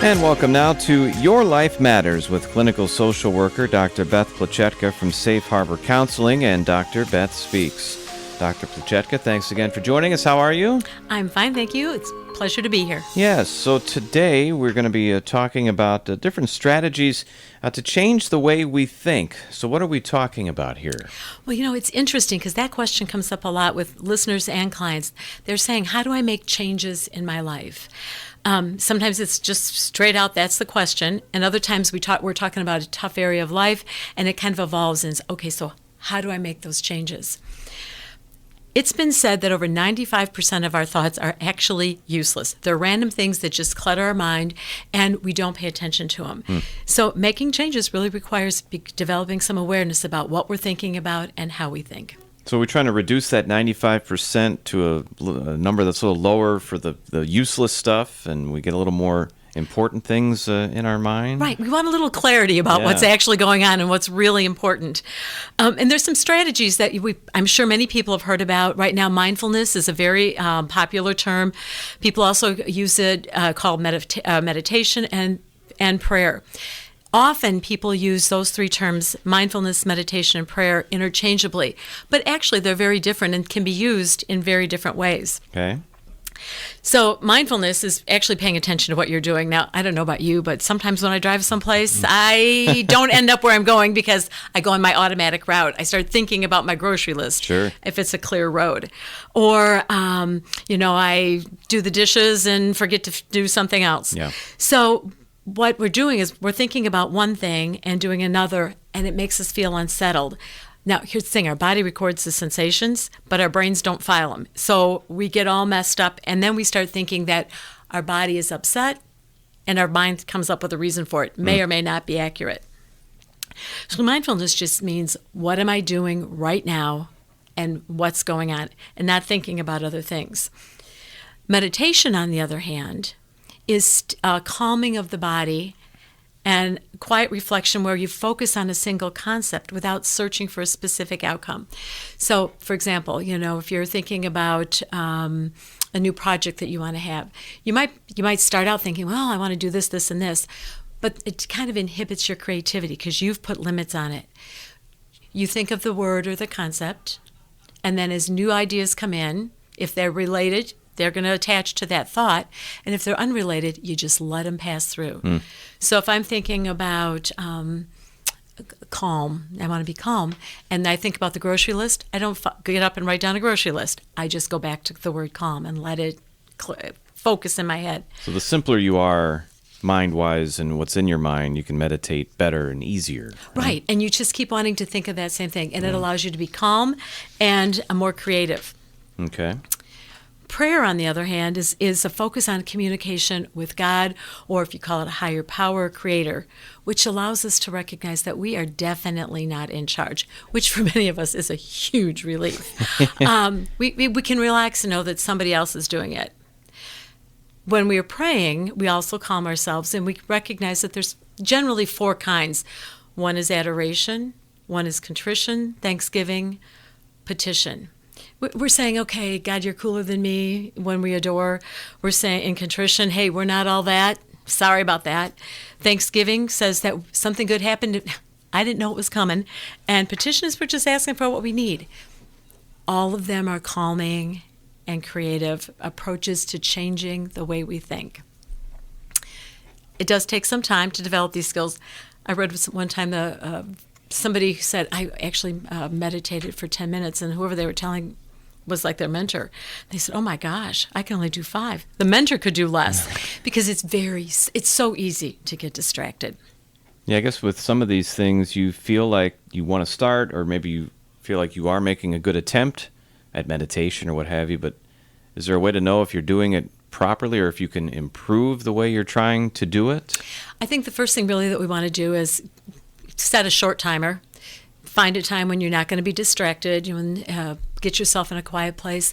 And welcome now to Your Life Matters with clinical social worker Dr. Beth Plachetka from Safe Harbor Counseling and Dr. Beth Speaks. Dr. Plachetka, thanks again for joining us. How are you? I'm fine, thank you. It's a pleasure to be here. Yes, so today we're going to be talking about different strategies to change the way we think. So what are we talking about here? Well, it's interesting because that question comes up a lot with listeners and clients. They're saying, how do I make changes in my life? Sometimes it's just straight out, that's the question. And other times we're talking about a tough area of life, and it kind of evolves into, okay, so how do I make those changes? It's been said that over 95% of our thoughts are actually useless. They're random things that just clutter our mind, and we don't pay attention to them. So making changes really requires developing some awareness about what we're thinking about and how we think. So we're trying to reduce that 95% to a number that's a little lower for the useless stuff, and we get a little more important things in our mind. Right. We want a little clarity about what's actually going on and what's really important. And there's some strategies that I'm sure many people have heard about. Right now, mindfulness is a very popular term. People also use it called meditation and prayer. Often people use those three terms, mindfulness, meditation, and prayer, interchangeably. But actually, they're very different and can be used in very different ways. Okay. So mindfulness is actually paying attention to what you're doing. Now, I don't know about you, but sometimes when I drive someplace, I don't end up where I'm going because I go on my automatic route. I start thinking about my grocery list, Sure. if it's a clear road. Or, I do the dishes and forget to do something else. Yeah. So what we're doing is we're thinking about one thing and doing another, and it makes us feel unsettled. Now, here's the thing. Our body records the sensations, but our brains don't file them. So we get all messed up, and then we start thinking that our body is upset, and our mind comes up with a reason for it. May or may not be accurate. So mindfulness just means, what am I doing right now, and what's going on, and not thinking about other things. Meditation, on the other hand, is calming of the body and quiet reflection where you focus on a single concept without searching for a specific outcome. So, for example, if you're thinking about a new project that you want to have, you might start out thinking, well, I want to do this, this, and this, but it kind of inhibits your creativity because you've put limits on it. You think of the word or the concept, and then as new ideas come in, if they're related, they're going to attach to that thought. And if they're unrelated, you just let them pass through. So if I'm thinking about calm, I want to be calm, and I think about the grocery list, I don't get up and write down a grocery list. I just go back to the word calm and let it focus in my head. So the simpler you are mind-wise and what's in your mind, you can meditate better and easier. Right. And you just keep wanting to think of that same thing. And it allows you to be calm and more creative. Okay. Prayer, on the other hand, is a focus on communication with God, or if you call it a higher power, creator, which allows us to recognize that we are definitely not in charge, which for many of us is a huge relief. We can relax and know that somebody else is doing it. When we are praying, we also calm ourselves, and we recognize that there's generally four kinds. One is adoration, one is contrition, thanksgiving, petition. We're saying, okay, God, you're cooler than me when we adore. We're saying in contrition, hey, we're not all that. Sorry about that. Thanksgiving says that something good happened. I didn't know it was coming. And petition is we're just asking for what we need. All of them are calming and creative approaches to changing the way we think. It does take some time to develop these skills. I read one time somebody said, I actually meditated for 10 minutes, and whoever they were telling was like their mentor. They said, oh my gosh, I can only do 5. The mentor could do less because it's so easy to get distracted. Yeah, I guess with some of these things, you feel like you want to start, or maybe you feel like you are making a good attempt at meditation or what have you, but is there a way to know if you're doing it properly or if you can improve the way you're trying to do it? I think the first thing really that we want to do is set a short timer. Find a time when you're not going to be distracted. Get yourself in a quiet place.